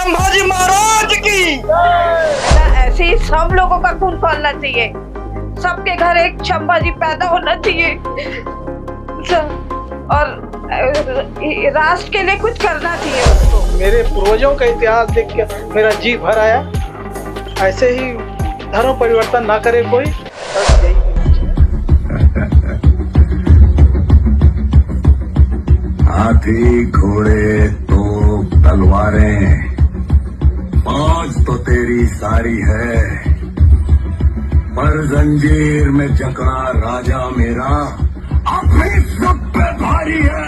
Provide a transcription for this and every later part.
संभाजी महाराज की। ऐसे ही सब लोगों का खून खौलना चाहिए, सबके घर एक संभाजी पैदा होना चाहिए और राष्ट्र के लिए कुछ करना चाहिए उसको। मेरे पूर्वजों का इतिहास देख के मेरा जी भर आया। ऐसे ही धर्म परिवर्तन ना करे कोई, बस यही। हाथी घोड़े तो तलवारें, फौज तो तेरी सारी है, पर जंजीर में जकड़ा राजा मेरा अपनी सब पे भारी है।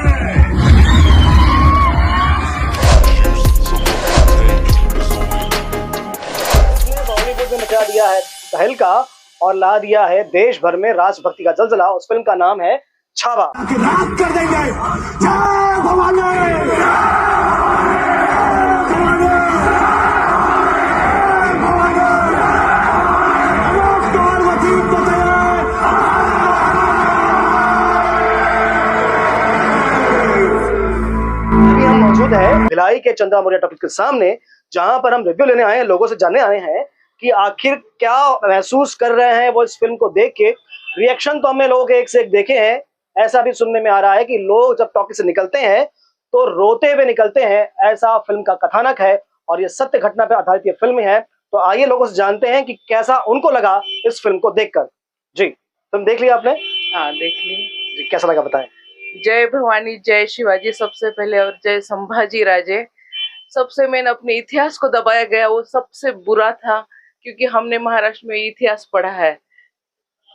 बॉलीवुड में मचा दिया है तहलका और ला दिया है देश भर में राष्ट्रभक्ति का जलजला। उस फिल्म का नाम है छावा। रात कर देंगे। जय भवानी। अभी हम मौजूद हैं भिलाई के चंद्रा मौर्य टॉकीज के सामने, जहां पर हम रिव्यू लेने आए हैं, लोगों से जानने आए हैं कि आखिर क्या महसूस कर रहे हैं वो इस फिल्म को देख के। रिएक्शन तो हमने लोगों के एक से एक देखे हैं। ऐसा भी सुनने में आ रहा है कि लोग जब टॉकीज से निकलते हैं तो रोते हुए निकलते हैं, ऐसा फिल्म का कथानक है और ये सत्य घटना पर आधारित ये फिल्म है। तो आइए लोगों से जानते हैं कि कैसा उनको लगा इस फिल्म को देखकर। जी, तुम देख लिया आपने? हाँ, देख ली। जी, कैसा लगा बताएं। जय भवानी, जय शिवाजी सबसे पहले, और जय संभाजी राजे। सबसे मेन अपने इतिहास को दबाया गया, वो सबसे बुरा था, क्योंकि हमने महाराष्ट्र में इतिहास पढ़ा है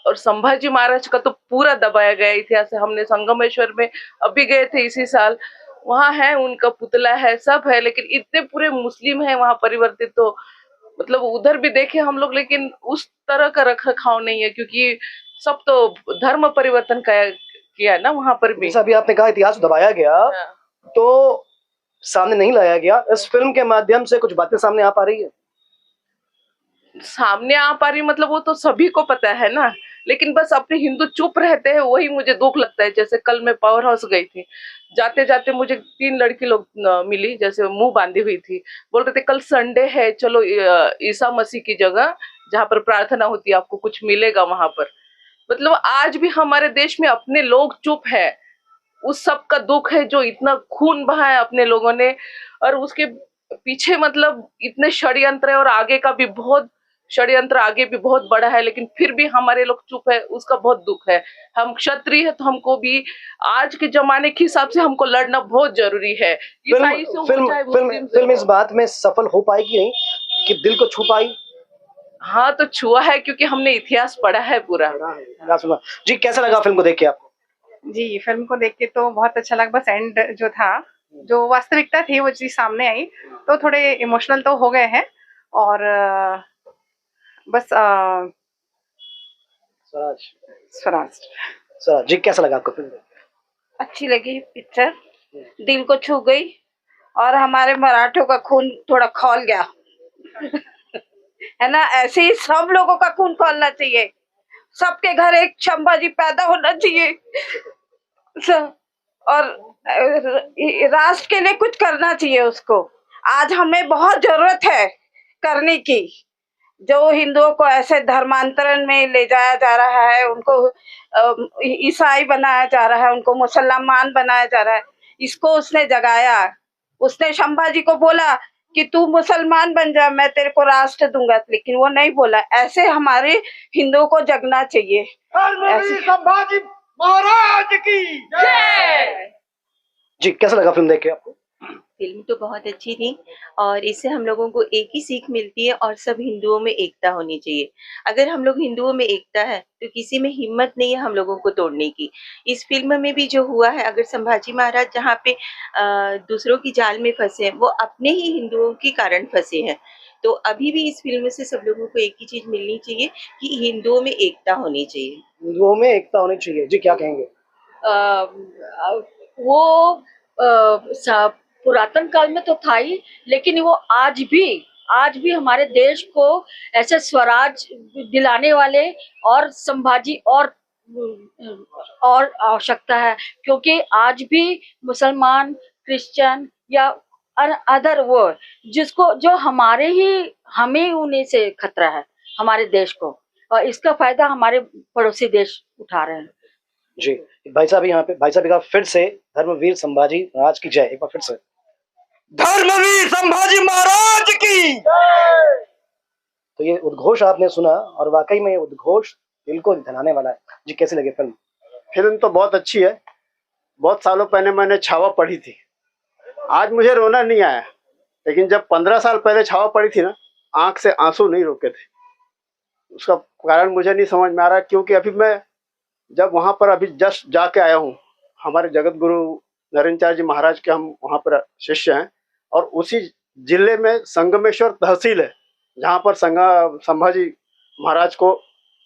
और संभाजी महाराज का तो पूरा दबाया गया इतिहास है। हमने संगमेश्वर में अभी गए थे इसी साल, वहां है उनका पुतला है, सब है, लेकिन इतने पूरे मुस्लिम है वहां परिवर्तित, तो मतलब उधर भी देखे हम लोग, लेकिन उस तरह का रख रखाव नहीं है, क्योंकि सब तो धर्म परिवर्तन किया ना वहां पर भी। जैसा अभी आपने कहा इतिहास दबाया गया, तो सामने नहीं लाया गया। इस फिल्म के माध्यम से कुछ बातें सामने आ पा रही है? सामने आ पा रही मतलब वो तो सभी को पता है ना, लेकिन बस अपने हिंदू चुप रहते हैं, वही मुझे दुख लगता है। जैसे कल मैं पावर हाउस गई थी, जाते जाते मुझे 3 लड़की लोग मिली, जैसे मुंह बांधी हुई थी, बोल रहे थे कल संडे है, चलो ईसा मसीह की जगह जहाँ पर प्रार्थना होती है आपको कुछ मिलेगा वहां पर। मतलब आज भी हमारे देश में अपने लोग चुप है, उस सब का दुख है जो इतना खून बहा है अपने लोगों ने, और उसके पीछे मतलब इतने षड्यंत्र है, और आगे का भी बहुत षड्यंत्र आगे भी बहुत बड़ा है, लेकिन फिर भी हमारे लोग चुप है, उसका बहुत दुख है। हम क्षत्रिय है तो हमको भी आज के जमाने के हिसाब से हमको लड़ना बहुत जरूरी है। फिल्म इस बात में सफल हो पाएगी नहीं कि दिल को छू पाई? हाँ, तो छुआ है क्योंकि हमने इतिहास पढ़ा है पूरा। जी, कैसा लगा फिल्म को देख के आपको? जी, फिल्म को देख के तो बहुत अच्छा लगा। बस एंड जो था, जो वास्तविकता थी वो चीज सामने आई, तो थोड़े इमोशनल तो हो गए हैं। और बस स्वराज। जी, कैसा लगा आपको फिल्म? अच्छी लगी पिक्चर, दिल को छू गई, और हमारे मराठों का खून थोड़ा खौल गया है ना। ऐसे ही सब लोगों का खून खौलना चाहिए, सबके घर एक संभाजी पैदा होना चाहिए और राष्ट्र के लिए कुछ करना चाहिए उसको। आज हमें बहुत जरूरत है करने की। जो हिंदुओं को ऐसे धर्मांतरण में ले जाया जा रहा है, उनको ईसाई बनाया जा रहा है, उनको मुसलमान बनाया जा रहा है, इसको उसने जगाया। उसने संभाजी को बोला कि तू मुसलमान बन जा, मैं तेरे को राष्ट्र दूंगा, लेकिन वो नहीं बोला। ऐसे हमारे हिंदुओं को जगना चाहिए। संभाजी महाराज की जय। जी, कैसा लगा फिल्म देख के आपको? फिल्म तो बहुत अच्छी थी, और इससे हम लोगों को एक ही सीख मिलती है, और सब हिंदुओं में एकता होनी चाहिए। अगर हम लोग हिंदुओं में एकता है तो किसी में हिम्मत नहीं है हम लोगों को तोड़ने की। इस फिल्म में भी जो हुआ है, अगर संभाजी महाराज जहाँ पे दूसरों की जाल में फंसे हैं, वो अपने ही हिंदुओं के कारण फंसे हैं। तो अभी भी इस फिल्म से सब लोगों को एक ही चीज मिलनी चाहिए कि हिंदुओं में एकता होनी चाहिए। हिंदुओं में एकता होनी चाहिए। जी, क्या कहेंगे? वो पुरातन काल में तो था ही, लेकिन वो आज भी हमारे देश को ऐसे स्वराज दिलाने वाले और संभाजी और आवश्यकता है, क्योंकि आज भी मुसलमान, क्रिश्चियन या अदर वो जिसको जो हमें उन्हीं से खतरा है हमारे देश को, और इसका फायदा हमारे पड़ोसी देश उठा रहे हैं। जी भाई साहब यहाँ पे भाई साहब का फिर से धर्मवीर संभाजी महाराज की जय, एक बार फिर से। धर्मवीर संभाजी महाराज की। तो ये उद्घोष आपने सुना और वाकई में ये उद्घोष दिल को दहलाने वाला है। जी कैसी लगी फिल्म? फिल्म तो बहुत अच्छी है। बहुत सालों पहले मैंने छावा पढ़ी थी, आज मुझे रोना नहीं आया, लेकिन जब 15 साल पहले छावा पढ़ी थी ना, आंख से आंसू नहीं रोके थे। उसका कारण मुझे नहीं समझ में आ रहा, क्योंकि अभी मैं जब वहाँ पर अभी जस्ट जाके आया हूँ, हमारे जगत गुरु नरेंद्राचार्य जी महाराज के हम वहाँ पर शिष्य हैं, और उसी जिले में संगमेश्वर तहसील है जहाँ पर संभाजी महाराज को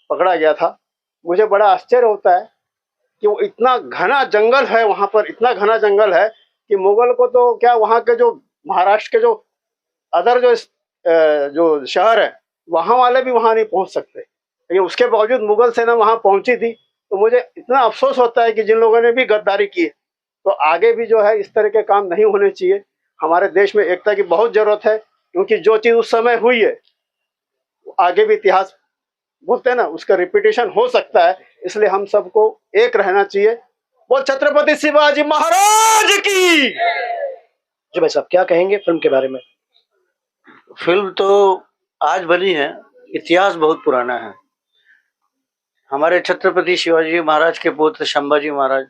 पकड़ा गया था। मुझे बड़ा आश्चर्य होता है कि वो इतना घना जंगल है, वहाँ पर इतना घना जंगल है कि मुगल को तो क्या, वहाँ के जो महाराष्ट्र के जो अदर जो शहर है वहाँ वाले भी वहाँ नहीं पहुँच सकते, लेकिन उसके बावजूद मुगल सेना वहाँ पहुँची थी। तो मुझे इतना अफसोस होता है कि जिन लोगों ने भी गद्दारी की है, तो आगे भी जो है इस तरह के काम नहीं होने चाहिए। हमारे देश में एकता की बहुत जरूरत है, क्योंकि जो चीज़ उस समय हुई है आगे भी इतिहास बोलते हैं ना, उसका रिपीटेशन हो सकता है, इसलिए हम सबको एक रहना चाहिए। बोल छत्रपति शिवाजी महाराज की। जी भाई साहब क्या कहेंगे फिल्म के बारे में? फिल्म तो आज बनी है, इतिहास बहुत पुराना है। हमारे छत्रपति शिवाजी महाराज के पुत्र संभाजी महाराज,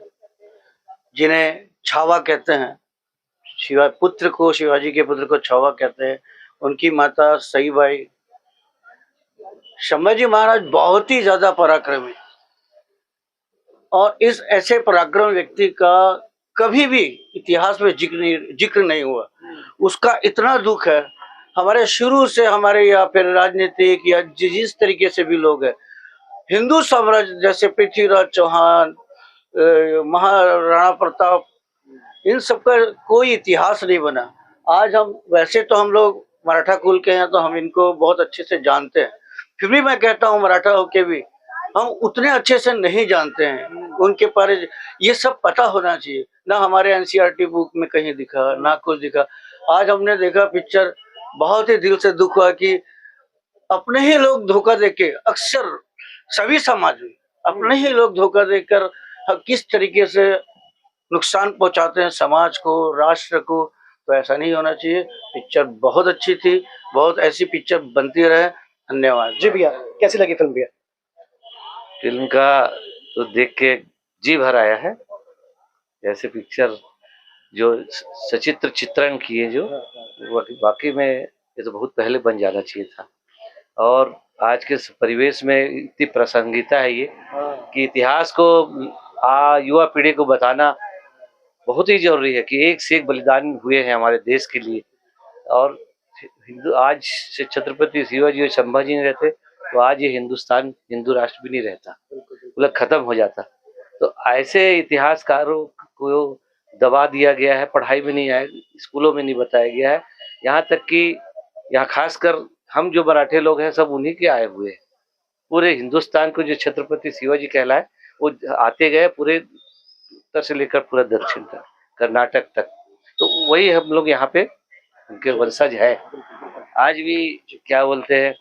जिन्हें छावा कहते हैं, पुत्र को, शिवाजी के पुत्र को छावा कहते हैं, उनकी माता सईबाई। संभाजी महाराज बहुत ही ज्यादा पराक्रमी, और इस ऐसे पराक्रमी व्यक्ति का कभी भी इतिहास में जिक्र नहीं हुआ। उसका इतना दुख है। हमारे शुरू से हमारे यहाँ पे राजनीतिक या जिस तरीके से भी लोग हैं, हिंदू साम्राज्य जैसे पृथ्वीराज चौहान, महाराणा प्रताप, इन सब का कोई इतिहास नहीं बना। आज हम वैसे तो हम लोग मराठा कुल के हैं, तो हम इनको बहुत अच्छे से जानते हैं, फिर भी मैं कहता हूँ मराठा होके भी हम उतने अच्छे से नहीं जानते हैं उनके बारे। ये सब पता होना चाहिए। ना हमारे एनसीईआरटी बुक में कहीं दिखा, ना कुछ दिखा। आज हमने देखा पिक्चर, बहुत ही दिल से दुख हुआ कि अपने ही लोग धोखा देके, अक्सर सभी समाज में अपने ही लोग धोखा देकर किस तरीके से नुकसान पहुंचाते हैं समाज को, राष्ट्र को। तो ऐसा नहीं होना चाहिए। पिक्चर बहुत अच्छी थी, बहुत ऐसी पिक्चर बनती रहे। धन्यवाद। जी भैया कैसी लगी फिल्म भैया? फिल्म का तो देख के जी भर आया है। ऐसे पिक्चर जो सचित्र चित्रण किए, जो वाकई में ये तो बहुत पहले बन जाना चाहिए था। और आज के परिवेश में इतनी प्रासंगिकता है ये कि इतिहास को युवा पीढ़ी को बताना बहुत ही जरूरी है कि एक से एक बलिदान हुए हैं हमारे देश के लिए। और आज से छत्रपति शिवाजी और संभाजी नहीं रहते तो आज ये हिंदुस्तान हिंदू राष्ट्र भी नहीं रहता, मतलब खत्म हो जाता। तो ऐसे इतिहासकारों को दबा दिया गया है, पढ़ाई में नहीं आया, स्कूलों में नहीं बताया गया है। यहाँ तक कि यहाँ खासकर हम जो मराठे लोग हैं सब उन्हीं के आए हुए हैं। पूरे हिंदुस्तान को जो छत्रपति शिवाजी कहलाए वो आते गए, पूरे उत्तर से लेकर पूरा दक्षिण तक, कर्नाटक तक। तो वही हम लोग यहाँ पे उनके वंशज है। आज भी क्या बोलते हैं,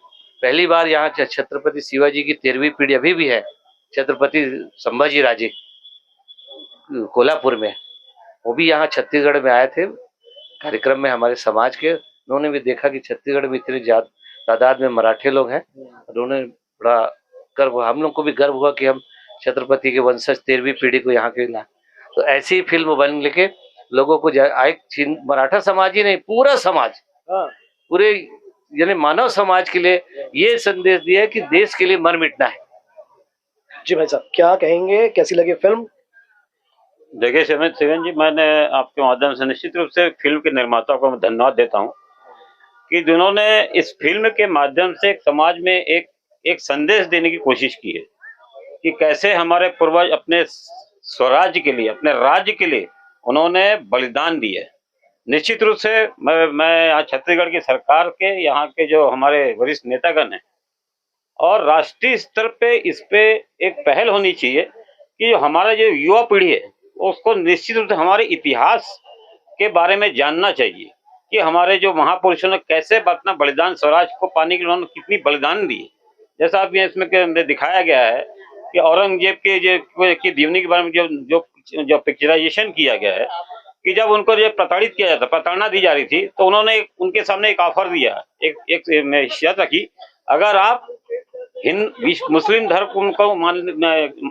पहली बार यहाँ छत्रपति शिवाजी की 13वीं पीढ़ी अभी भी है। छत्रपति संभाजी राजे कोल्हापुर में, वो भी यहाँ छत्तीसगढ़ में आए थे कार्यक्रम में हमारे समाज के। उन्होंने भी देखा कि छत्तीसगढ़ में इतनी ज्यादा तादाद में मराठे लोग हैं। उन्होंने बड़ा गर्व, हम लोग को भी गर्व हुआ कि हम छत्रपति के वंशज 13वीं पीढ़ी को यहाँ के ला। तो ऐसी फिल्म बन लेके लोगों को मराठा समाज ही नहीं, पूरा समाज, पूरे यानी मानव समाज के लिए ये संदेश दिया है कि देश के लिए मर मिटना है। जी भाई साहब क्या कहेंगे, कैसी लगी फिल्म? देखिए सेवन जी, मैंने आपके माध्यम से निश्चित रूप से फिल्म के निर्माताओं को मैं धन्यवाद देता हूं कि जिन्होंने इस फिल्म के माध्यम से समाज में एक संदेश देने की कोशिश की है कि कैसे हमारे पूर्वज अपने स्वराज्य के लिए, अपने राज्य के लिए उन्होंने बलिदान दिए। निश्चित रूप से मैं यहाँ छत्तीसगढ़ की सरकार के, यहाँ के जो हमारे वरिष्ठ नेतागण हैं और राष्ट्रीय स्तर पे इस पे एक पहल होनी चाहिए कि जो हमारा जो युवा पीढ़ी है उसको निश्चित रूप से हमारे इतिहास के बारे में जानना चाहिए। कि हमारे जो महापुरुषों ने कैसे अपना बलिदान स्वराज को पाने के लिए उन्होंने कितनी बलिदान दिए। जैसा आप इसमें दिखाया गया है कि औरंगजेब के की जीवनी के बारे में जो पिक्चराइजेशन किया गया है कि जब उनको जो प्रताड़ित किया जाता, प्रताड़ना दी जा रही थी, तो उन्होंने उनके सामने एक ऑफर दिया, एक शर्त रखी, अगर आप मुस्लिम धर्म को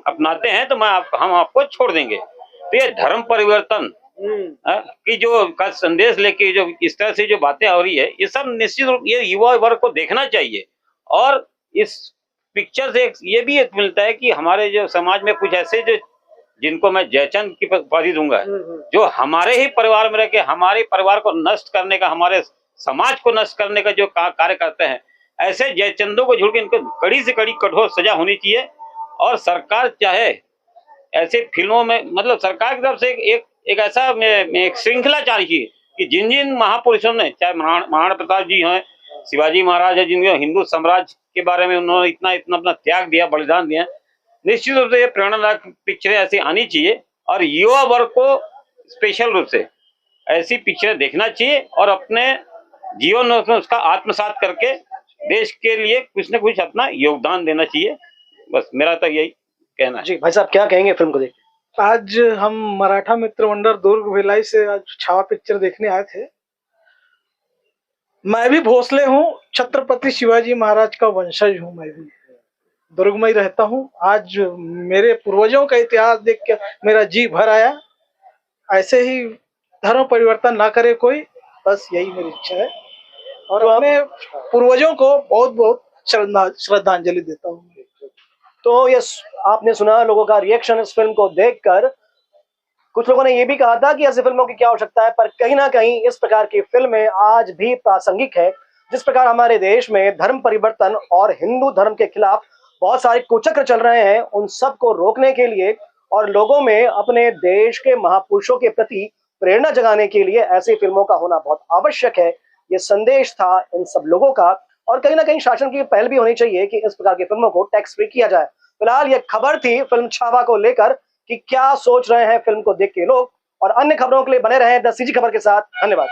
अपनाते हैं तो हम आपको छोड़ देंगे। तो ये धर्म परिवर्तन की जो का संदेश लेके जो इस तरह से जो बातें हो रही है, ये सब निश्चित रूप ये युवा वर्ग को देखना चाहिए। और इस पिक्चर से ये भी मिलता है कि हमारे जो समाज में कुछ ऐसे जो जिनको मैं जयचंद की उपाधि दूंगा, जो हमारे ही परिवार में रह के हमारे परिवार को नष्ट करने का, हमारे समाज को नष्ट करने का जो कार्य करते हैं, ऐसे जयचंदों को झूठ के इनको कड़ी से कड़ी कठोर सजा होनी चाहिए। और सरकार चाहे ऐसे फिल्मों में, मतलब सरकार की तरफ से एक ऐसा एक श्रृंखला चाहिए कि जिन जिन महापुरुषों ने, चाहे महाराणा प्रताप जी हैं, शिवाजी महाराज है, जिनको हिंदू साम्राज्य के बारे में उन्होंने इतना अपना त्याग दिया, बलिदान दिया, निश्चित रूप से ये प्रेरणादायक पिक्चरें ऐसी आनी चाहिए और युवा वर्ग को स्पेशल रूप से ऐसी पिक्चरें देखना चाहिए और अपने जीवन में उसका आत्मसात करके देश के लिए कुछ न कुछ अपना योगदान देना चाहिए। बस मेरा तो यही कहना है। जी भाई साहब, क्या कहेंगे फिल्म को देख? आज हम मराठा मित्र मंडल दुर्ग भिलाई से आज छावा पिक्चर देखने आए थे। मैं भी भोसले हूँ, छत्रपति शिवाजी महाराज का वंशज हूँ। मैं भी दुर्ग में ही रहता हूँ। आज मेरे पूर्वजों का इतिहास देख के मेरा जी भर आया। ऐसे ही धर्म परिवर्तन ना करे कोई, बस यही मेरी इच्छा है। और अपने पूर्वजों को बहुत बहुत श्रद्धांजलि देता हूँ। तो ये आपने सुना लोगों का रिएक्शन इस फिल्म को देखकर। कुछ लोगों ने ये भी कहा था कि ऐसी फिल्मों की क्या आवश्यकता है, पर कहीं ना कहीं इस प्रकार की फिल्में आज भी प्रासंगिक है। जिस प्रकार हमारे देश में धर्म परिवर्तन और हिंदू धर्म के खिलाफ बहुत सारे कुचक्र चल रहे हैं, उन सब को रोकने के लिए और लोगों में अपने देश के महापुरुषों के प्रति प्रेरणा जगाने के लिए ऐसी फिल्मों का होना बहुत आवश्यक है। ये संदेश था इन सब लोगों का। और कहीं ना कहीं शासन की पहल भी होनी चाहिए कि इस प्रकार की फिल्मों को टैक्स फ्री किया जाए। फिलहाल ये खबर थी फिल्म छावा को लेकर कि क्या सोच रहे हैं फिल्म को देख के लोग। और अन्य खबरों के लिए बने रहें द सीजी खबर के साथ। धन्यवाद।